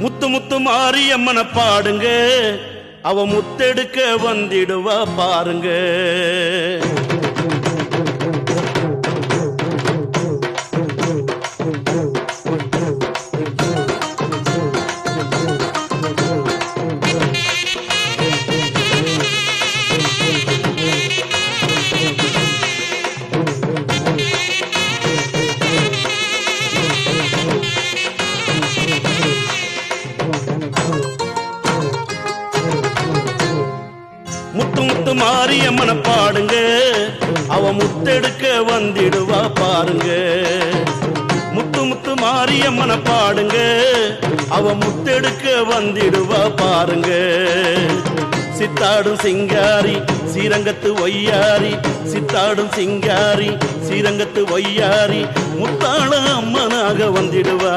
முத்து முத்து மாரியம்மன பாடுங்க, அவ முத்தெடுக்க வந்திடுவா பாருங்க. முத்து முத்து மாரியம்மன பாடுங்க, அவ முத்தெடுக்க வந்திடுவா பாருங்க. முத்து முத்து மாரியம்மன பாடுங்க, அவ முத்தெடுக்க வந்திடுவா பாருங்க. சித்தாடும் சிங்காரி ஸ்ரீரங்கத்து ஒய்யாரி, சித்தாடும் சிங்காரி ஸ்ரீரங்கத்து ஒய்யாரி, முத்தாள அம்மனாக வந்திடுவா.